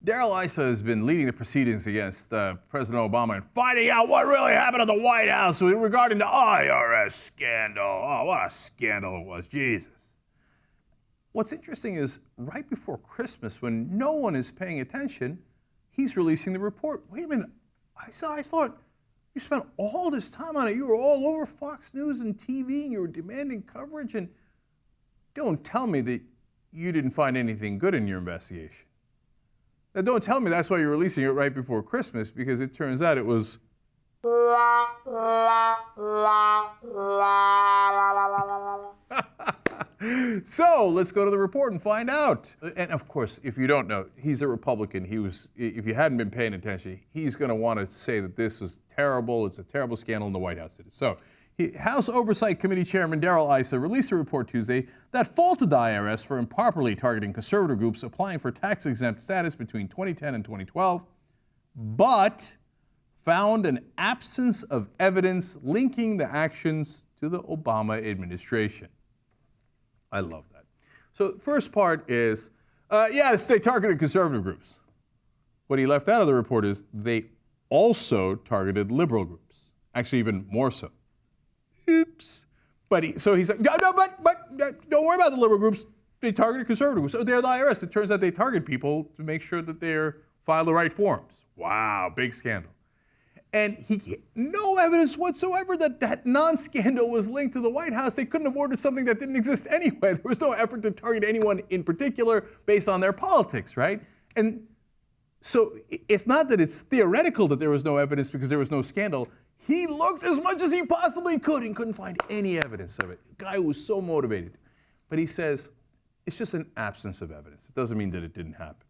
Darrell Issa has been leading the proceedings against President Obama and finding out what really happened at the White House regarding the IRS scandal. Oh, what a scandal it was, Jesus. What's interesting is right before Christmas, when no one is paying attention, he's releasing the report. Wait a minute, Issa, I thought you spent all this time on it. You were all over Fox News and TV, and you were demanding coverage, and don't tell me that you didn't find anything good in your investigation. Now, don't tell me that's why you're releasing it right before Christmas, because it turns out it was... So, let's go to the report and find out. And of course, if you don't know, he's a Republican. If you hadn't been paying attention, he's going to want to say that this was terrible. It's a terrible scandal, and the White House did it. So, House Oversight Committee Chairman Darrell Issa released a report Tuesday that faulted the IRS for improperly targeting conservative groups applying for tax-exempt status between 2010 and 2012, but found an absence of evidence linking the actions to the Obama administration. I love that. So the first part is, yes, they targeted conservative groups. What he left out of the report is they also targeted liberal groups, actually even more so. Oops. So he's like, no, but don't worry about the liberal groups. They targeted conservative groups. So they're the IRS. It turns out they target people to make sure that they file the right forms. Wow, big scandal. And no evidence whatsoever that that non-scandal was linked to the White House. They couldn't have ordered something that didn't exist anyway. There was no effort to target anyone in particular based on their politics, right? And so it's not that it's theoretical that there was no evidence because there was no scandal. He looked as much as he possibly could and couldn't find any evidence of it. The guy was so motivated. But he says, it's just an absence of evidence. It doesn't mean that it didn't happen.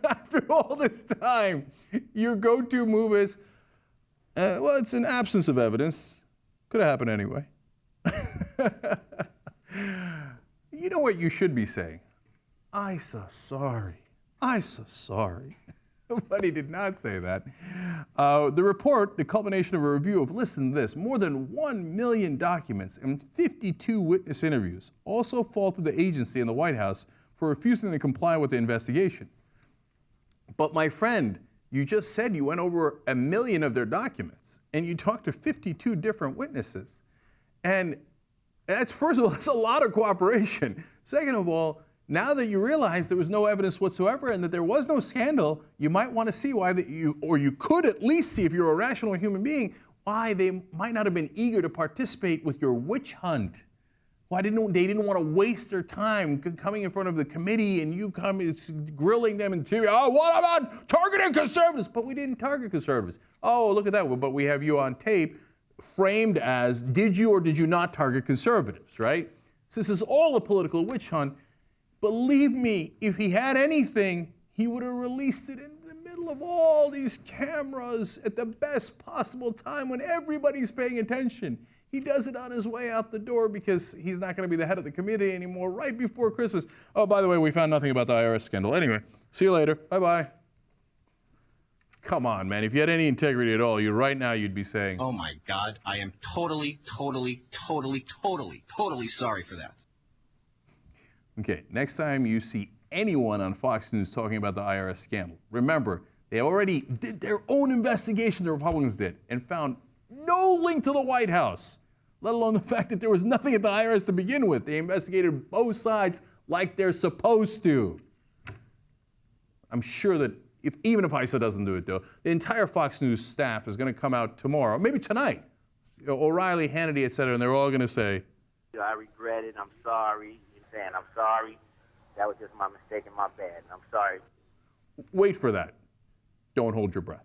After all this time, your go-to move is, well, it's an absence of evidence. Could have happened anyway. You know what you should be saying? Issa, sorry. Issa, sorry. But he did not say that. The report, the culmination of a review of, listen to this, more than 1 million documents and 52 witness interviews, also faulted the agency and the White House for refusing to comply with the investigation. But my friend, you just said you went over 1 million of their documents and you talked to 52 different witnesses. And that's, first of all, that's a lot of cooperation. Second of all, now that you realize there was no evidence whatsoever and that there was no scandal, you might want to see why you could at least see, if you're a rational human being, why they might not have been eager to participate with your witch hunt. Why they didn't want to waste their time coming in front of the committee and you grilling them and TV. Oh, what about targeting conservatives? But we didn't target conservatives. Oh, look at that. But we have you on tape framed as, did you or did you not target conservatives, right? So this is all a political witch hunt. Believe me, if he had anything, he would have released it in the middle of all these cameras at the best possible time when everybody's paying attention. He does it on his way out the door because he's not going to be the head of the committee anymore right before Christmas. Oh, by the way, we found nothing about the IRS scandal. Anyway, see you later. Bye-bye. Come on, man. If you had any integrity at all, right now you'd be saying, oh my God, I am totally sorry for that. Okay, next time you see anyone on Fox News talking about the IRS scandal, remember, they already did their own investigation, the Republicans did, and found no link to the White House, let alone the fact that there was nothing at the IRS to begin with. They investigated both sides like they're supposed to. I'm sure that even if Issa doesn't do it, though, the entire Fox News staff is going to come out tomorrow, maybe tonight, O'Reilly, Hannity, et cetera, and they're all going to say, I regret it. I'm sorry. I'm sorry. That was just my mistake and my bad. And I'm sorry. Wait for that. Don't hold your breath.